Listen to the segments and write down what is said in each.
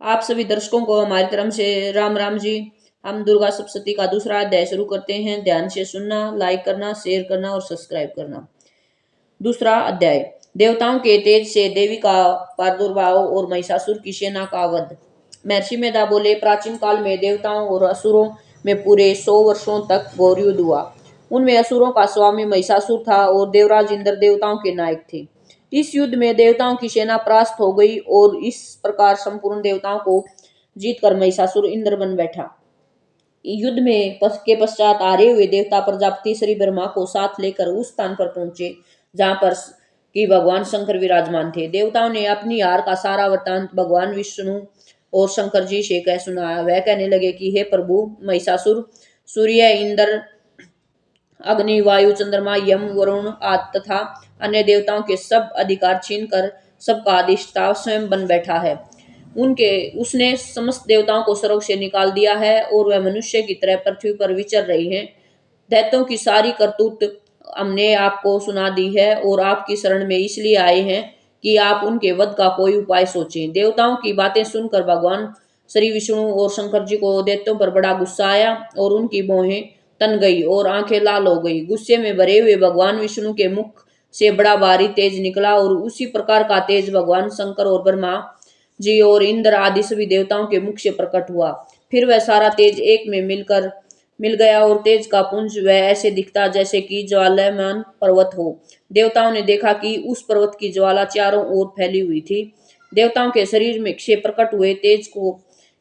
आप सभी दर्शकों को हमारी तरफ से राम राम जी। हम दुर्गा सप्तशती का दूसरा अध्याय शुरू करते हैं। ध्यान से सुनना, लाइक करना, शेयर करना और सब्सक्राइब करना। दूसरा अध्याय। देवताओं के तेज से देवी का प्रादुर्भाव और महिषासुर की सेना का वध। महर्षि मेधा बोले, प्राचीन काल में देवताओं और असुरों में पूरे 100 वर्षों तक घोर युद्ध हुआ। उनमें असुरों का स्वामी महिषासुर था और देवराज इंद्र देवताओं के नायक थे। इस युद्ध में देवताओं की सेना परास्त हो गई और इस प्रकार संपूर्ण देवताओं को जीतकर महिषासुर इंद्र बन बैठा। युद्ध में के पश्चात हारे हुए देवता प्रजापति श्री ब्रह्मा को साथ लेकर उस स्थान पर पहुंचे जहां पर कि भगवान शंकर विराजमान थे। देवताओं ने अपनी हार का सारा वृतांत भगवान विष्णु और शंकर जी से कह सुनाया। वह कहने लगे कि हे प्रभु, महिषासुर सूर्य, इंद्र, अग्नि, वायु, चंद्रमा, यम, वरुण आदि तथा अन्य देवताओं के सब अधिकार छीन कर सबका अधिष्ठा स्वयं बन बैठा है। उनके उसने समस्त देवताओं को स्वर्ग से निकाल दिया है और वह मनुष्य की तरह पृथ्वी पर विचर रही हैं। दैत्यों की सारी करतूत हमने आपको सुना दी है और आपकी शरण में इसलिए आए हैं कि आप उनके वध का कोई उपाय सोचें। देवताओं की बातें सुनकर भगवान श्री विष्णु और शंकर जी को दैत्यों पर बड़ा गुस्सा आया और उनकी भौहें तन गई और आंखें लाल हो गई। गुस्से में भरे हुए भगवान विष्णु के मुख से बड़ा भारी तेज निकला और उसी प्रकार का तेज भगवान शंकर और ब्रह्मा जी और इंद्र आदि सभी देवताओं के मुख से प्रकट हुआ। फिर वह सारा तेज एक में मिल गया और तेज का पुंज वह ऐसे दिखता जैसे कि ज्वालायमान पर्वत हो। देवताओं ने देखा कि उस पर्वत की ज्वाला चारों ओर फैली हुई थी। देवताओं के शरीर में से प्रकट हुए तेज को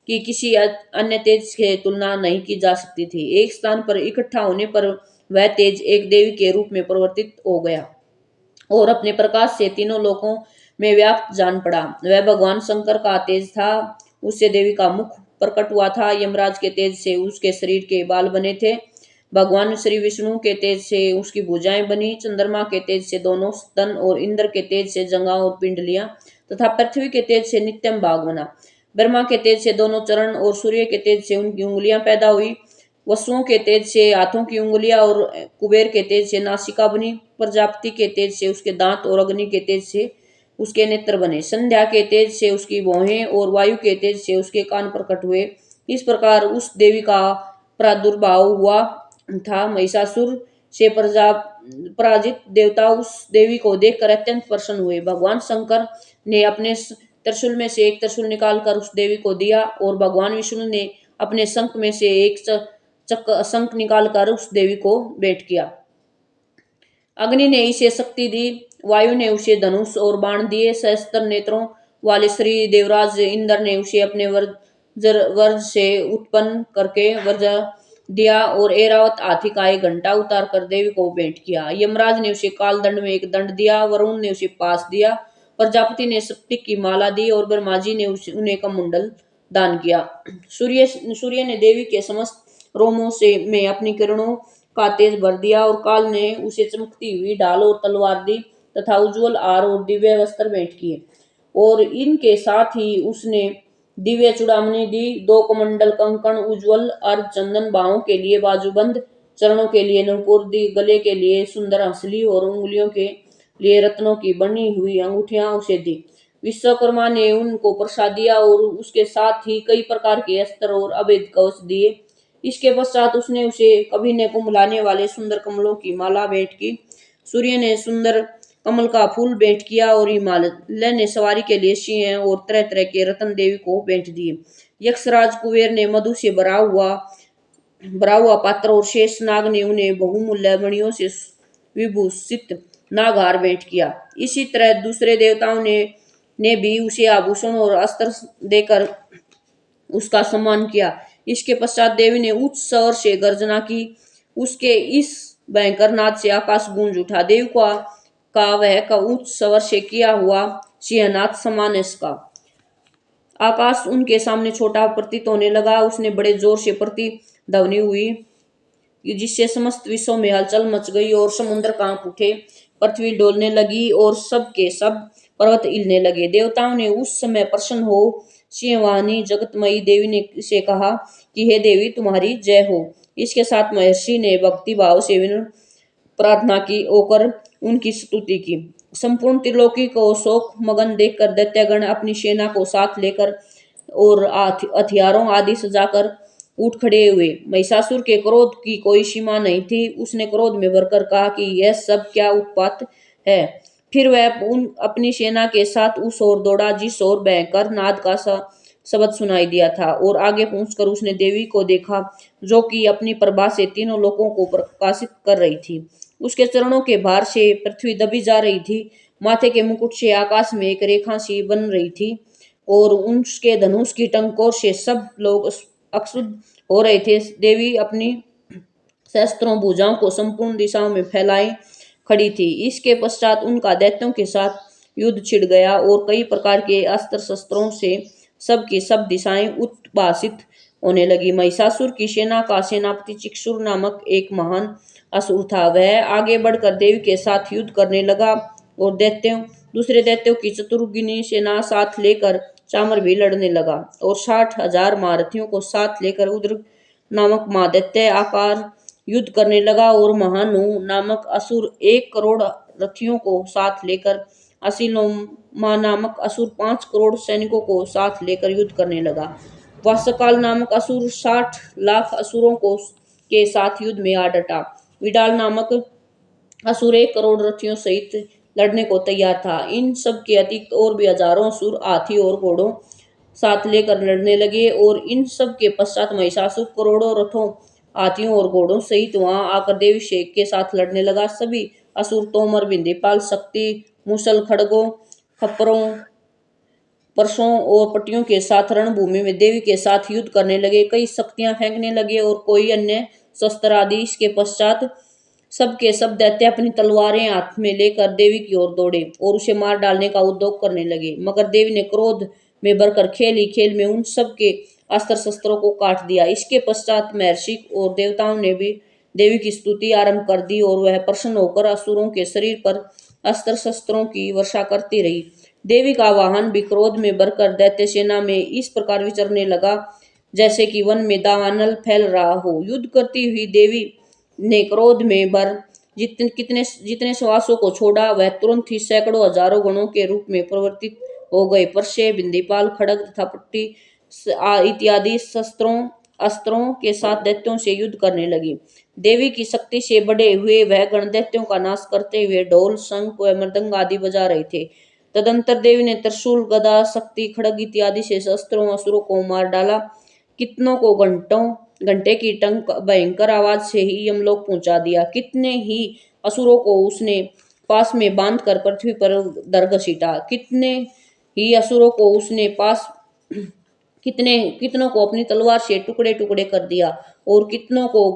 कि किसी अन्य तेज से तुलना नहीं की जा सकती थी। एक स्थान पर इकट्ठा होने पर वह तेज एक देवी के रूप में परिवर्तित हो गया और अपने प्रकाश से तीनों लोकों में व्याप्त जान पड़ा। वह भगवान शंकर का तेज था। उससे देवी का मुख प्रकट हुआ था। यमराज के तेज से उसके शरीर के बाल बने थे। भगवान श्री विष्णु के तेज से उसकी भुजाएं बनी। चंद्रमा के तेज से दोनों स्तन और इंद्र के तेज से जंघा और पिंडलियां तथा पृथ्वी के तेज से नित्यम भाग बना। ब्रह्मा के तेज से दोनों चरण और सूर्य के तेज से उनकी उंगलियां पैदा हुई। वसुओं के तेज से हाथों की उंगलियां और कुबेर के तेज से नासिका बनी। प्रजापति के तेज से उसके दांत और अग्नि के तेज से उसके नेत्र बने। संध्या के तेज से उसकी भौहें और वायु के तेज से उसके कान प्रकट हुए। इस प्रकार उस देवी का प्रादुर्भाव हुआ था। महिषासुर से पराजित देवता उस देवी को देखकर अत्यंत प्रसन्न हुए। भगवान शंकर ने अपने त्रिशूल में से एक त्रिशूल निकालकर उस देवी को दिया और भगवान विष्णु ने अपने शंख में से एक शंख निकालकर उस देवी को भेंट किया। अग्नि ने इसे शक्ति दी। वायु ने उसे धनुष और बाण दिए। सहस्त्र नेत्रों वाले श्री देवराज इंद्र ने उसे अपने वर्ज से उत्पन्न करके वर्ज दिया और ऐरावत हाथी का एक घंटा उतार कर देवी को भेंट किया। यमराज ने उसे काल दंड में एक दंड दिया। वरुण ने उसे पास दिया। प्रजापति ने स्फटिक की माला दी और ब्रह्मा जी ने उन्हें कमंडल दान किया। सूर्य ने देवी के समस्त रोमों से में अपनी किरणों का तेज भर दिया और काल ने उसे चमकती हुई ढाल और तलवार दी तथा उज्जवल आर और दिव्य वस्त्र भेंट किए और इनके साथ ही उसने दिव्य चूड़ामणि दी। 2 कमंडल, कंकण, उज्जवल अर्ध चंदन, बाहों के लिए बाजूबंद, चरणों के लिए नूपुर दी, गले के लिए सुंदर हंसली और उंगलियों के लिए रत्नों की बनी हुई अंगूठियां उसे दी। विश्वकर्मा ने उनको प्रसाद दिया और उसके साथ ही कई प्रकार के अस्त्र और अभेद कवच दिए। इसके पश्चात उसने उसे कभी ने कुंभलाने वाले सुंदर कमलों की माला भेंट की। सूर्य ने सुंदर कमल का फूल भेंट किया और हिमालय ने सवारी के लिए सिंह और तरह तरह के रत्न देवी को भेंट दिए। यक्षराज कुबेर ने मधु से भरा हुआ पात्र और शेष नाग ने उन्हें बहुमूल्य मणियों से विभूषित नागहार भेंट किया। इसी तरह दूसरे देवताओं ने भी उसे आभूषण और अस्त्र देकर उसका सम्मान किया। इसके पश्चात देवी ने उच्च स्वर से गर्जना की। उसके इस भयंकर नाद से आकाश गूंज उठा। देव का वह का उच्च स्वर से किया हुआ सिंहनाद समान इसका आकाश उनके सामने छोटा प्रतीत होने लगा। उसने बड़े जोर से प्रतिध्वनि हुई जिससे समस्त विश्व में हलचल मच गई और समुद्र कांप उठे, पृथ्वी डोलने लगी और सब के सब पर्वत हिलने लगे। देवताओं ने उस समय प्रसन्न हो सिंहवाहिनी जगतमयी देवी ने से कहा कि हे देवी, तुम्हारी जय हो। इसके साथ महर्षि ने भक्ति भाव से विनम्र प्रार्थना की होकर उनकी स्तुति की। संपूर्ण त्रिलोकी को शोक मगन देखकर दैत्यगण अपनी सेना को साथ लेकर और हथियारों आदि सजाकर उठ खड़े हुए। महिषासुर के क्रोध की कोई सीमा नहीं थी। उसने क्रोध में भरकर कहा कि यह सब क्या उत्पात है। फिर वह अपनी सेना के साथ उस ओर दौड़ा जिस ओर भयंकर नाद का शब्द सुनाई दिया था, और आगे पहुंचकर उसने देवी को देखा जो कि अपनी प्रभा से तीनों लोकों को प्रकाशित कर रही थी। उसके चरणों के भार से पृथ्वी दबी जा रही थी। माथे के मुकुट से आकाश में एक रेखा सी बन रही थी, और उसके धनुष की टंकोर से सब लोग अक्षुब्ध हो रहे थे। देवी अपनी शस्त्रों भुजाओं को संपूर्ण दिशाओं में फैलाई खड़ी थी। इसके पश्चात उनका दैत्यों के साथ युद्ध छिड़ गया, और कई प्रकार के अस्त्र शस्त्रों से सब की सब दिशाएं उद्भासित होने लगी। महिषासुर की सेना का सेनापति चिक्षुर नामक एक महान असुर था। वह आगे बढ़कर देवी के साथ युद्ध करने लगा, और दूसरे दैत्यों की चतुर्गिनी सेना साथ लेकर चामर भी लड़ने लगा, और 60,000 महारथियों को साथ लेकर उद्र नामक महादैत्य आकार युद्ध करने लगा, और महानु नामक असुर 1 करोड़ रथियों को साथ लेकर असिलोमा नामक असुर 5 करोड़ सैनिकों को साथ लेकर युद्ध करने लगा। वासकाल नामक असुर 60 लाख असुरों को के साथ युद्ध में आ डटा। विडाल नामक असुर 1 करोड़ रथियों सहित लड़ने को तैयार था। इन सब के अतिरिक्त और भी हजारों असुर हाथी और घोड़ों साथ लेकर लड़ने लगे, और इन सब के पश्चात महिषासुर करोड़ों रथों, हाथियों और घोड़ों सहित वहां आकर देवी शेख के साथ लड़ने लगा। सभी असुर तोमर, बिंदीपाल, शक्ति, मुसल, खड़गों, खप्परों, परसों और पट्टियों के साथ रणभूमि में देवी के साथ युद्ध करने लगे। कई शक्तियां फेंकने लगे और कोई अन्य शस्त्र आदि। इसके पश्चात सब के सब दैत्य अपनी तलवारें हाथ में लेकर देवी की ओर दौड़े और उसे मार डालने का उद्योग करने लगे, मगर देवी ने क्रोध में भरकर खेल ही खेल में उन सब के अस्त्र शस्त्रों को काट दिया। इसके पश्चात महर्षि और देवताओं ने भी देवी की स्तुति आरंभ कर दी, और वह प्रसन्न होकर असुरों के शरीर पर अस्त्र शस्त्रों की वर्षा करती रही। देवी का वाहन भी क्रोध में भरकर दैत्य सेना में इस प्रकार विचरने लगा जैसे कि वन में दावानल फैल रहा हो। युद्ध करती हुई देवी ने क्रोध में भर जितने श्वासों को छोड़ा, वह तुरंत ही सैकड़ों हजारों गणों के रूप में परिवर्तित हो गए। परसे, बिंदीपाल, खड़ग तथा पट्टी इत्यादि अस्त्रों के साथ दैत्यों से युद्ध करने लगी। देवी की शक्ति से बड़े हुए वह गण दैत्यों का नाश करते हुए ढोल, शंख व मृदंग आदि बजा रहे थे। तदंतर देवी ने त्रिशूल, गदा, शक्ति, खड़ग इत्यादि से शस्त्रों असुरों को मार डाला। कितनों को घंटे की टंक भयंकर आवाज से ही यमलोक पहुंचा दिया। कितने ही असुरों को उसने पास में बांधकर पृथ्वी पर दर घसीटा। कितनों को अपनी तलवार से टुकड़े टुकड़े कर दिया, और कितनों को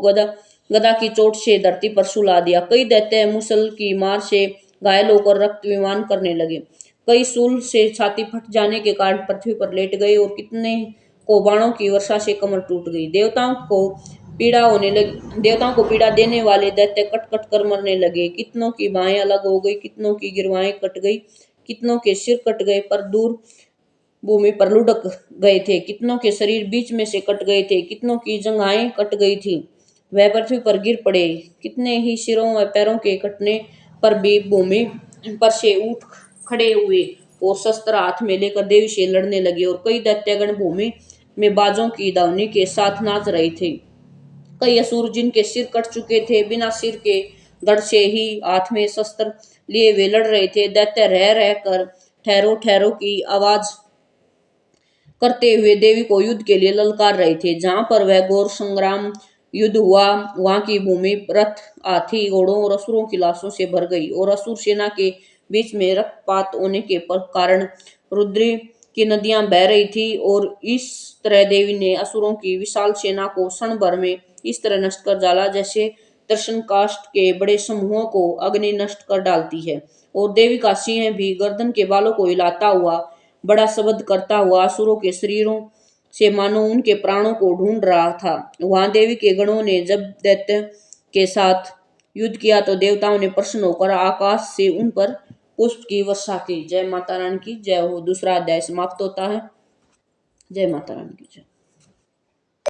गदा की चोट से धरती पर सुला दिया। कई दैत्य मुसल की मार से घायल होकर रक्त विमान करने लगे। कई शूल से छाती फट जाने के कारण पृथ्वी पर लेट गए, और कितने को बाणों की वर्षा से कमर टूट गई। देवताओं को पीड़ा देने वाले दैत्य कट कट कर मरने लगे। कितनों की बाहें अलग हो गई, कितनों की गिरवाएं कट गई, कितनों के सिर कट गए पर दूर भूमि पर लुढ़क गए थे। कितनों के शरीर बीच में से कट गए थे, कितनों की जंघाएं कट गई थी, वह पृथ्वी पर गिर पड़े। कितने ही सिरों व पैरों के कटने पर भी भूमि पर से उठ खड़े हुए और शस्त्र हाथ में लेकर देवी से लड़ने लगे, और कई दैत्यगण भूमि में बाजों की ध्वनि के साथ नाच रहे थे। कई असुर जिनके सिर कट चुके थे, बिना सिर के धड़ से ही हाथ में शस्त्र लिए वे लड़ रहे थे। दैत्य रह रह कर ठहरो ठहरो की आवाज करते हुए देवी को युद्ध के लिए ललकार रहे थे। जहां पर वह घोर संग्राम युद्ध हुआ, वहां की भूमि रथ, हाथी, घोड़ों और असुरों की लाशों से भर गई, और असुर सेना के बीच में रक्तपात होने के कारण रुद्री की नदियां बह रही थी। और इस तरह देवी ने असुरों की विशाल सेना को क्षण भर में इस तरह नष्ट कर डाला जैसे दर्शन काष्ठ के बड़े समूहों को अग्नि नष्ट कर डालती है। और देवी का सिंह भी गर्दन के बालों को हिलाता हुआ बड़ा शब्द करता हुआ असुरों के शरीरों से मानो उनके प्राणों को ढूंढ रहा था। वहां देवी के गणों ने जब दैत्य के साथ युद्ध किया तो देवताओं ने प्रसन्न होकर आकाश से उन पर पुष्प की वर्षा की। जय माता रानी की जय हो। दूसरा अध्याय समाप्त होता है। जय माता रानी की जय।